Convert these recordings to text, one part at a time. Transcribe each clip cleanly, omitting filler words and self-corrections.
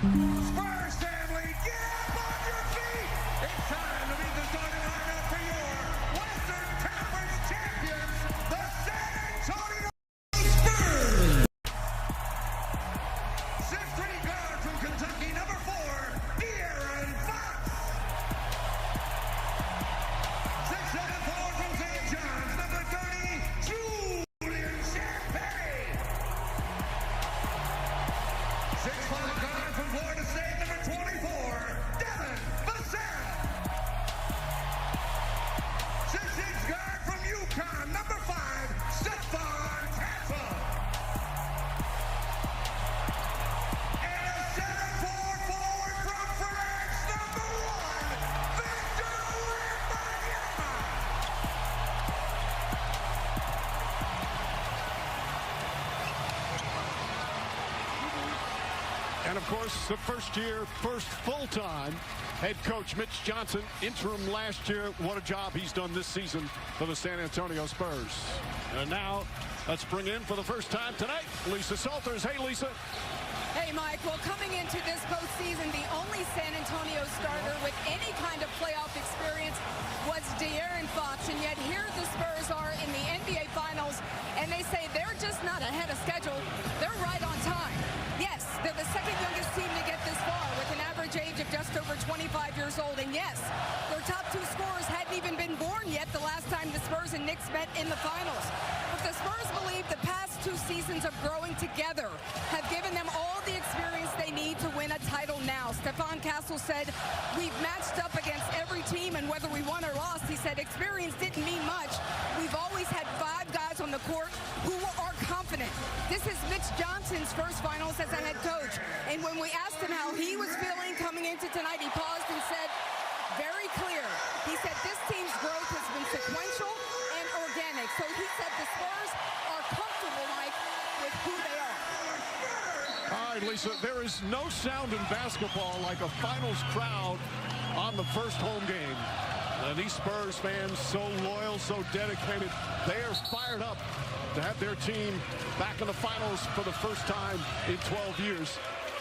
Spurs family, get up on your feet! It's time to meet the starting lineup for your Western Conference champions, the San Antonio Spurs! 6'3" guard from Kentucky, number 4, De'Aaron Fox. 6'7" forward from St. John's, number 30, Julian Champagne. 6'5" guard from Florida State, number 24, Devin Vassell. 6'6" guard from UConn, number 5, Stephon Castle. And a 7'4" forward from France, number 1, Victor Wembanyama. And of course, the first full-time head coach Mitch Johnson, interim last year. What a job he's done this season for the San Antonio Spurs. And now let's bring in for the first time tonight, Lisa Salters. Hey, Lisa. Hey, Mike. Well, coming into this postseason, the only San Antonio starter with any kind of playoff experience was De'Aaron Fox, and yet here the Spurs are in the NBA Finals, and they say they're just not ahead of schedule. They're right on time. Yes, they're the second youngest team to get this far with an average age of just over 25 years old. And yes, their top 2 scorers hadn't even been born yet the last time the Spurs and Knicks met in the finals. But the Spurs believe the past 2 seasons of growing together have given them all the experience they need to win a title now. Stephon Castle said, we've matched up against every team, and whether we won or lost, he said, experience didn't mean much. We've always had 5 guys on the court who are confident. This is Mitch Johnson's first finals as a head coach. And when we asked him how he was feeling coming into tonight, he paused and said, very clear. He said this team's growth has been sequential and organic. So he said the Spurs are comfortable, Mike, with who they are. All right, Lisa, there is no sound in basketball like a finals crowd on the first home game. These Spurs fans, so loyal, so dedicated, they are fired up to have their team back in the finals for the first time in 12 years.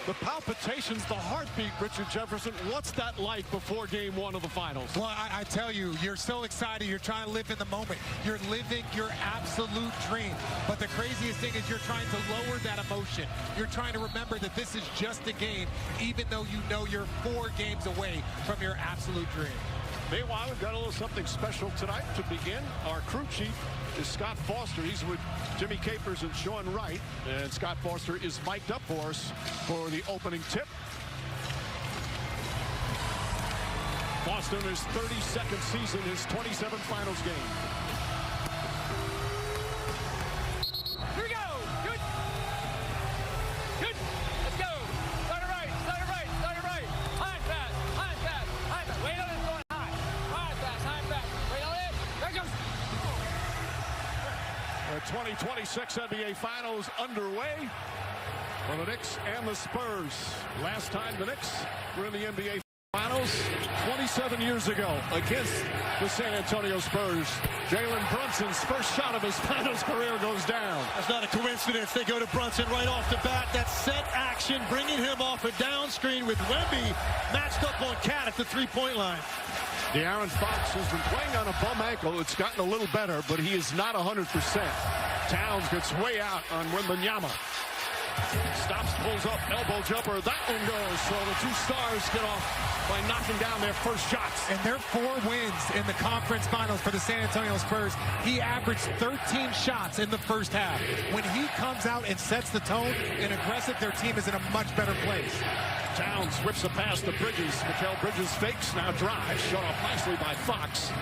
The palpitations, the heartbeat, Richard Jefferson, what's that like before game 1 of the finals? Well, I tell you, you're so excited. You're trying to live in the moment. You're living your absolute dream. But the craziest thing is you're trying to lower that emotion. You're trying to remember that this is just a game, even though you know you're 4 games away from your absolute dream. Meanwhile, we've got a little something special tonight to begin. Our crew chief is Scott Foster. He's with Jimmy Capers and Sean Wright. And Scott Foster is mic'd up for us for the opening tip. Foster in his 32nd season, his 27th finals game. Here we go. Good. Good. Let's go. Start it right. Start it right. Start it right. High fast. High fast. High fast. Wait on it. Going high. High fast. High fast. Wait on it. There it goes. The 2026 NBA Finals underway for the Knicks and the Spurs. Last time the Knicks were in the NBA Finals 27 years ago against the San Antonio Spurs. Jalen Brunson's first shot of his finals career goes down. That's not a coincidence. They go to Brunson right off the bat. That set action, bringing him off a down screen with Wemby matched up on Cat at the three-point line. De'Aaron Fox has been playing on a bum ankle. It's gotten a little better, but he is not 100%. Towns gets way out on Wembanyama. Stops, pulls up, elbow jumper. That one goes. So the 2 stars get off by knocking down their first shots. And their 4 wins in the conference finals for the San Antonio Spurs. He averaged 13 shots in the first half. When he comes out and sets the tone and aggressive, their team is in a much better place. Towns whips a pass to Bridges. Mikal Bridges fakes, now drives. Shut off nicely by Fox.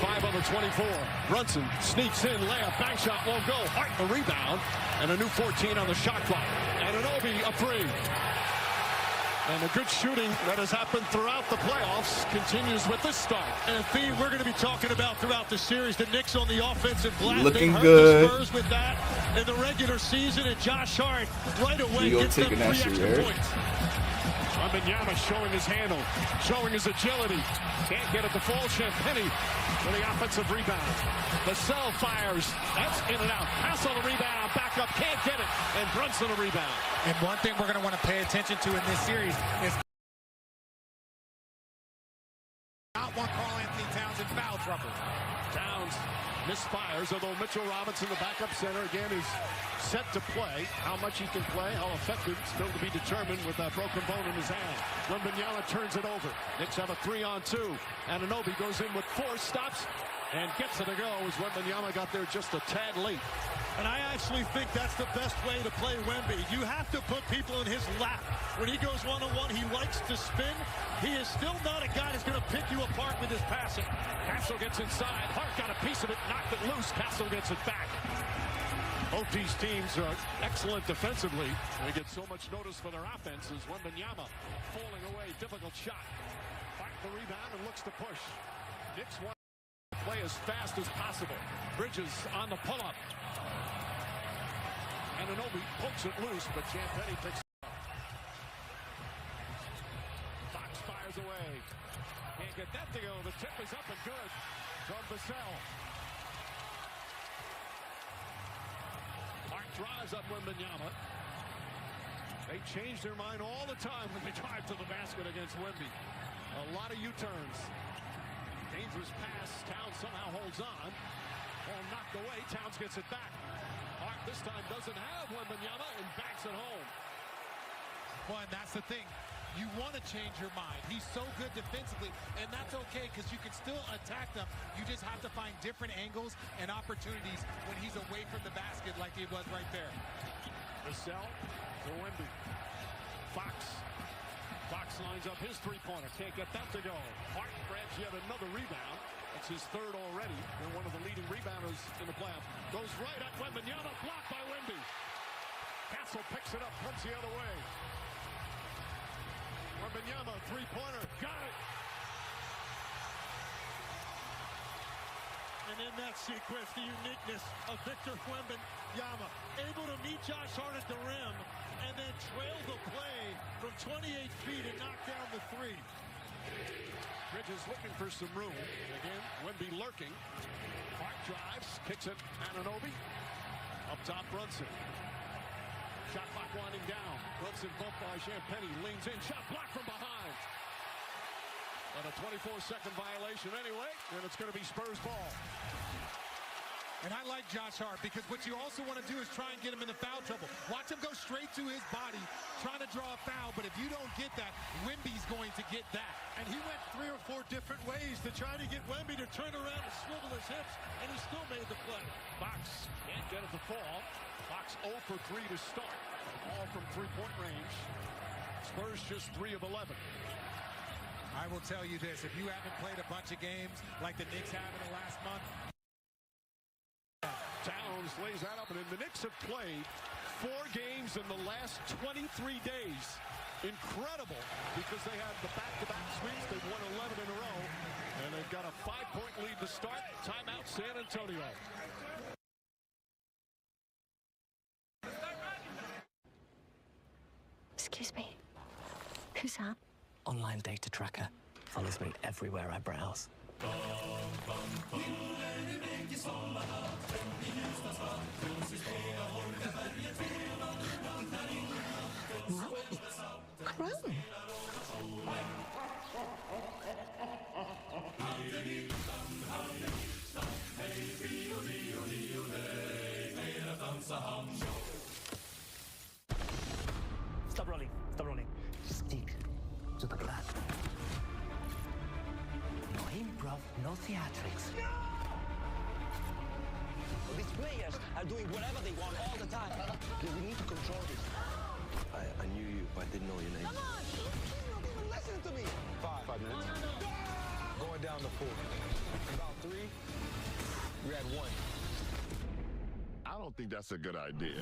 5 on the 24. Brunson sneaks in, layup, bank shot, won't go. Hart the rebound, and a new 14 on the shot clock. And Anunoby a free. And the good shooting that has happened throughout the playoffs continues with this start. And a theme we're going to be talking about throughout the series. The Knicks on the offensive glass. Looking they hurt good. the Spurs with that in the regular season. And Josh Hart right away You gets them taking 3 that shit, extra Eric? points. Wembanyama showing his handle, showing his agility. Can't get it to fall. Champagnie for the offensive rebound. Vassell fires. That's in and out. Pass on the rebound. Back up. Can't get it. And Brunson a rebound. And one thing we're going to want to pay attention to in this series is not want Karl-Anthony Towns in foul trouble. Towns misfires, although Mitchell Robinson, the backup center, again is set to play. How much he can play, how effective, still to be determined with that broken bone in his hand. Wembanyama turns it over. Knicks have a 3-on-2. Anunoby goes in with force, stops, and gets it to go as Wembanyama got there just a tad late. And I actually think that's the best way to play Wemby. You have to put people in his lap. When he goes one-on-one, he likes to spin. He is still not a guy that's going to pick you apart with his passing. Castle gets inside. Hart got a piece of it, knocked it loose. Castle gets it back. Both these teams are excellent defensively. They get so much notice for their offenses. Wembanyama falling away, difficult shot. Fight the rebound and looks to push. Knicks want to play as fast as possible. Bridges on the pull-up. Anunoby pokes it loose, but Champagnie picks it up. Fox fires away. Can't get that to go. The tip is up and good from Vassell. Hart drives up Wembanyama. They change their mind all the time when they drive to the basket against Wemby. A lot of U-turns. Dangerous pass. Towns somehow holds on. Ball knocked away. Towns gets it back. Hart this time doesn't have Wembanyama and backs it home. Well, and that's the thing. You want to change your mind. He's so good defensively, and that's okay because you can still attack them. You just have to find different angles and opportunities when he's away from the basket like he was right there. Vassell for Wemby. Fox lines up his three-pointer. Can't get that to go. Hart grabs yet another rebound. That's his third already. And one of the leading rebounders in the playoffs. Goes right at Wembanyama. Blocked by Wemby. Castle picks it up. Comes the other way. Wembanyama, three-pointer. Got it. And in that sequence, the uniqueness of Victor Wembanyama, able to meet Josh Hart at the rim and then trail the play from 28 feet and knock down the three. Bridges looking for some room. Again, Wemby lurking. Hart drives, kicks it. Anunoby. Up top, Brunson. Shot clock winding down. Brunson bumped by Champagnie. Leans in. Shot blocked from behind. And a 24-second violation anyway. And it's going to be Spurs ball. And I like Josh Hart because what you also want to do is try and get him into foul trouble. Watch him go straight to his body, trying to draw a foul. But if you don't get that, Wemby's going to get that. And he went 3 or 4 different ways to try to get Wemby to turn around and swivel his hips, and he still made the play. Fox can't get it to fall. Fox 0 for 3 to start. All from three-point range. Spurs just 3 of 11. I will tell you this. If you haven't played a bunch of games like the Knicks have in the last month, Towns lays that up, and the Knicks have played 4 games in the last 23 days. Incredible, because they had the back-to-back sweeps. They've won 11 in a row, and they've got a 5-point lead to start. Timeout, San Antonio. Excuse me. Who's that? Online data tracker follows me everywhere I browse. Chrome. Stop rolling. Stop rolling. Stick to the plan. No improv, no theatrics. These players are doing whatever they want all the time. We need to control this. I knew you, but I didn't know your name. Come on! You're not even listening to me! 5 minutes. Going down to 4. About 3. We're at 1. I don't think that's a good idea.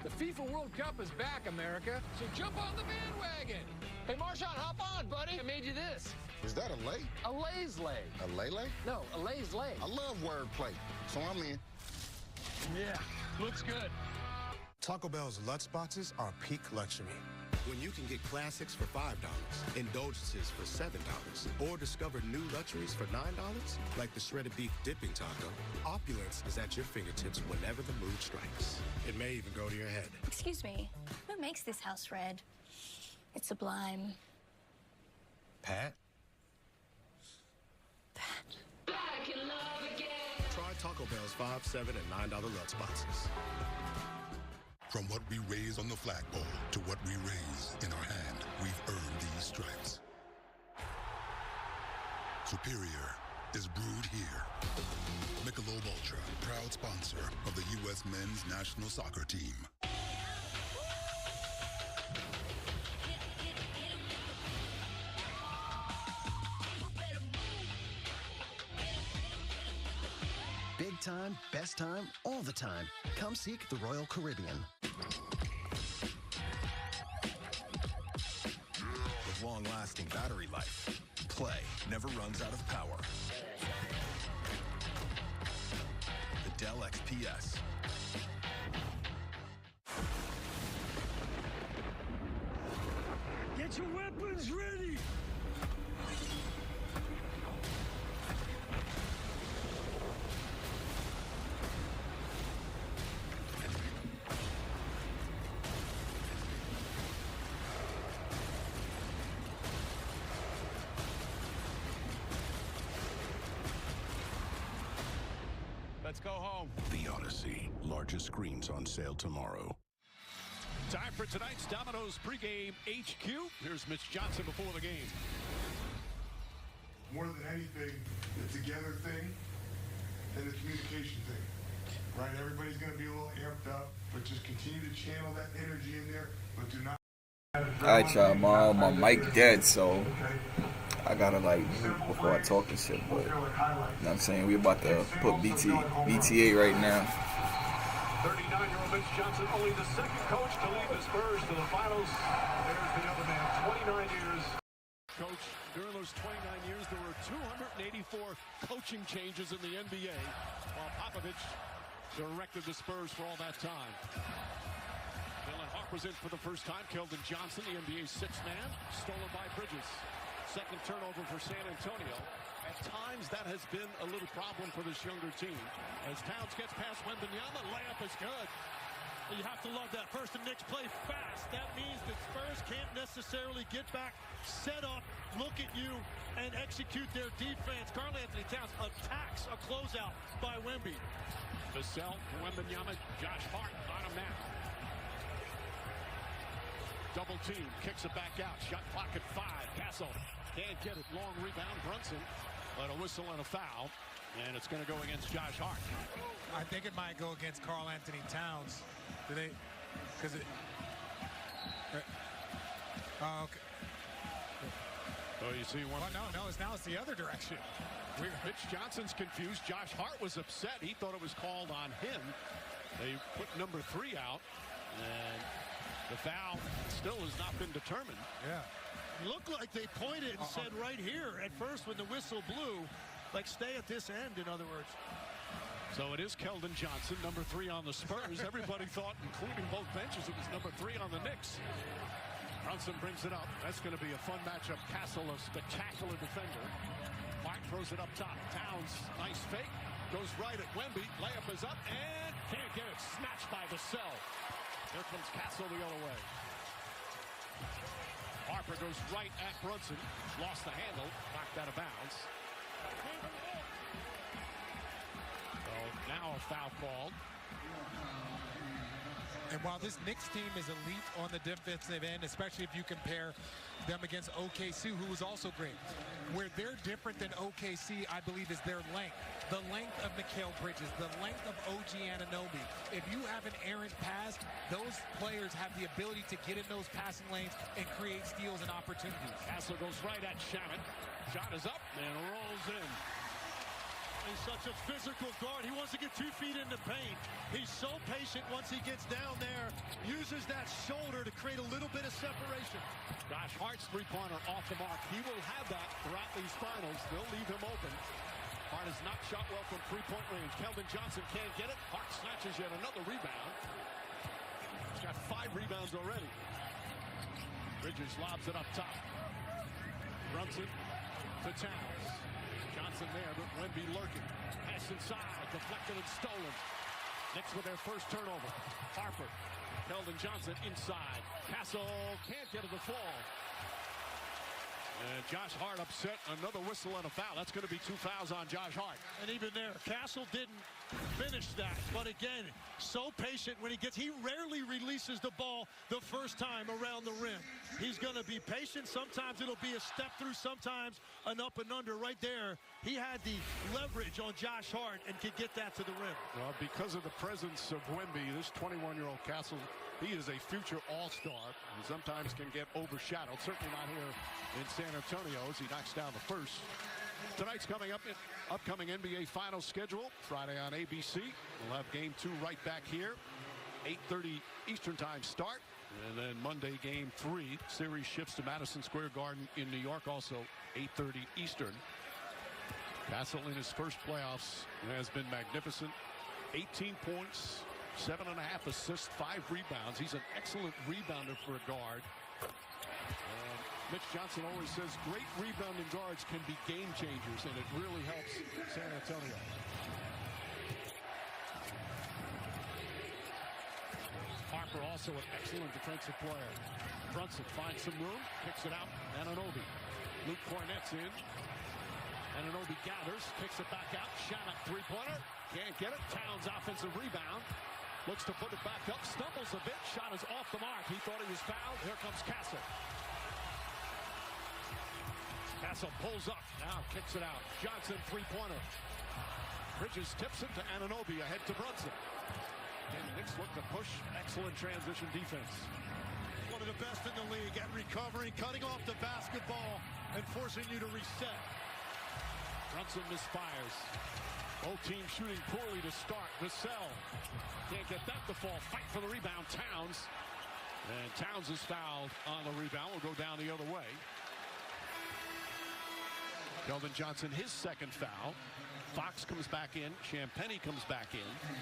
The FIFA World Cup is back, America, so jump on the bandwagon. Hey, Marshawn, hop on, buddy. I made you this. Is that a lay? A Lay's Lay. A lay-lay? No, a Lay's Lay. I love wordplay, so I'm in. Yeah, looks good. Taco Bell's Lutz boxes are peak luxury. When you can get classics for $5, indulgences for $7, or discover new luxuries for $9, like the shredded beef dipping taco, opulence is at your fingertips whenever the mood strikes. It may even go to your head. Excuse me, who makes this house red? It's sublime. Pat? Try Taco Bell's 5, 7, and $9 Lutz boxes. From what we raise on the flagpole to what we raise in our hand, we've earned these stripes. Superior is brewed here. Michelob Ultra, proud sponsor of the U.S. men's national soccer team. Big time, best time, all the time. Come seek the Royal Caribbean. With long-lasting battery life, play never runs out of power. The Dell XPS. Get your weapons ready! Let's go home. The Odyssey. Largest screens on sale tomorrow. Time for tonight's Domino's pregame HQ. Here's Mitch Johnson before the game. More than anything, the together thing and the communication thing. Right? Everybody's going to be a little amped up, but just continue to channel that energy in there, but do not. Alright, y'all, my mic dead, so I gotta like mute before I talk this shit, but you know what I'm saying? We about to put BTA right now. 39-year-old Mitch Johnson, only the second coach to lead the Spurs to the finals. There's the other man, 29 years. Coach, during those 29 years, there were 284 coaching changes in the NBA, while Popovich directed the Spurs for all that time. Dylan Harper's in for the first time. Keldon Johnson, the NBA's sixth man, stolen by Bridges. Second turnover for San Antonio. At times, that has been a little problem for this younger team. As Towns gets past Wembanyama, layup is good. You have to love that. First, the Knicks play fast. That means the Spurs can't necessarily get back, set up, look at you, and execute their defense. Karl Anthony Towns attacks a closeout by Wemby. Vassell, Wembanyama, Josh Hart on him now. Double team, kicks it back out. Shot clock at 5. Castle can't get it. Long rebound. Brunson, but a whistle and a foul. And it's going to go against Josh Hart. I think it might go against Karl Anthony Towns. Do they? Because it. Oh, okay. Oh, you see one. Well, no, now it's the other direction. Mitch Johnson's confused. Josh Hart was upset. He thought it was called on him. They put number 3 out, and the foul still has not been determined. Yeah. Looked like they pointed and said right here at first when the whistle blew, like stay at this end, in other words. So it is Keldon Johnson, number 3 on the Spurs. Everybody thought, including both benches, it was number 3 on the Knicks. Brunson brings it up. That's going to be a fun matchup. Castle, a spectacular defender. Hart throws it up top. Towns, nice fake. Goes right at Wemby. Layup is up and can't get it. Snatched by Vassell. Here comes Castle the other way. Harper goes right at Brunson. Lost the handle. Knocked out of bounds. So now a foul called. And while this Knicks team is elite on the defensive end, especially if you compare them against OKC, who was also great, where they're different than OKC, I believe, is their length. The length of Mikal Bridges, the length of OG Anunoby. If you have an errant pass, those players have the ability to get in those passing lanes and create steals and opportunities. Castle goes right at Shamit. Shot is up and rolls in. He's such a physical guard. He wants to get 2 feet in the paint. He's so patient once he gets down there. Uses that shoulder to create a little bit of separation. Josh Hart's three-pointer off the mark. He will have that throughout these finals. They'll leave him open. Hart has not shot well from three-point range. Keldon Johnson can't get it. Hart snatches yet another rebound. He's got 5 rebounds already. Bridges lobs it up top. Brunson to Towns. Johnson there, but Wemby lurking. Pass inside, deflected and stolen. Knicks with their first turnover. Harper, Keldon Johnson inside. Castle can't get to the fall. And Josh Hart upset. Another whistle and a foul. That's going to be 2 fouls on Josh Hart. And even there, Castle didn't finish that. But again, so patient when he rarely releases the ball the first time around the rim. He's going to be patient. Sometimes it'll be a step through, sometimes an up and under. Right there, he had the leverage on Josh Hart and could get that to the rim. Well, because of the presence of Wemby, this 21-year-old Castle, he is a future all-star and sometimes can get overshadowed. Certainly not here in San Antonio as he knocks down the first. Tonight's coming up, upcoming NBA Finals schedule. Friday on ABC. We'll have Game 2 right back here. 8:30 Eastern Time start. And then Monday, Game 3. Series shifts to Madison Square Garden in New York, also 8:30 Eastern. Castle in his first playoffs has been magnificent. 18 points, 7.5 assists, 5 rebounds. He's an excellent rebounder for a guard. Mitch Johnson always says great rebounding guards can be game changers, and it really helps San Antonio. Harper also an excellent defensive player. Brunson finds some room, kicks it out. Anunoby. Luke Cornett's in. Anunoby gathers, kicks it back out. Shot at three-pointer. Can't get it. Towns offensive rebound. Looks to put it back up. Stumbles a bit. Shot is off the mark. He thought he was fouled. Here comes Castle. Castle pulls up. Now kicks it out. Johnson three-pointer. Bridges tips it to Anunoby. Ahead to Brunson. And Knicks look to push. Excellent transition defense. One of the best in the league at recovering, cutting off the basketball, and forcing you to reset. Brunson misfires. Both teams shooting poorly to start. Vassell can't get that to fall. Fight for the rebound. Towns. And Towns is fouled on the rebound. Will go down the other way. Keldon Johnson, his second foul. Fox comes back in. Champagnie comes back in.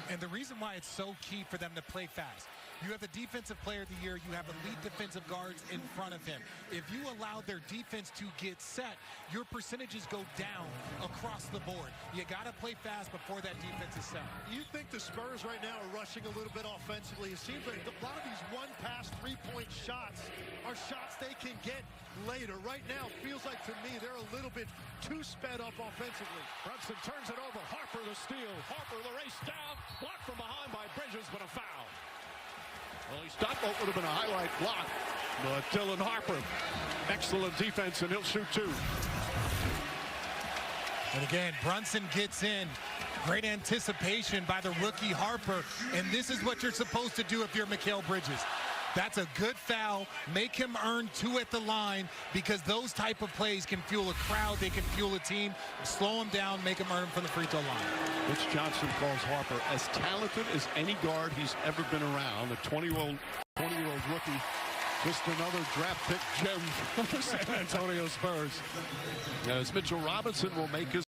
And the reason why it's so key for them to play fast. You have the defensive player of the year. You have elite defensive guards in front of him. If you allow their defense to get set, your percentages go down across the board. You got to play fast before that defense is set. You think the Spurs right now are rushing a little bit offensively. It seems like a lot of these one-pass, three-point shots are shots they can get later. Right now, it feels like to me they're a little bit too sped up offensively. Brunson turns it over. Harper the steal. Harper the race down. Blocked from behind by Bridges, but a foul. Well, he stopped. What would have been a highlight block. But Dylan Harper, excellent defense, and he'll shoot two. And again, Brunson gets in. Great anticipation by the rookie Harper. And this is what you're supposed to do if you're Mikal Bridges. That's a good foul. Make him earn 2 at the line, because those type of plays can fuel a crowd. They can fuel a team. Slow him down, make him earn from the free throw line. Mitch Johnson calls Harper as talented as any guard he's ever been around. A 20-year-old rookie. Just another draft pick gem for the San Antonio Spurs. As Mitchell Robinson will make his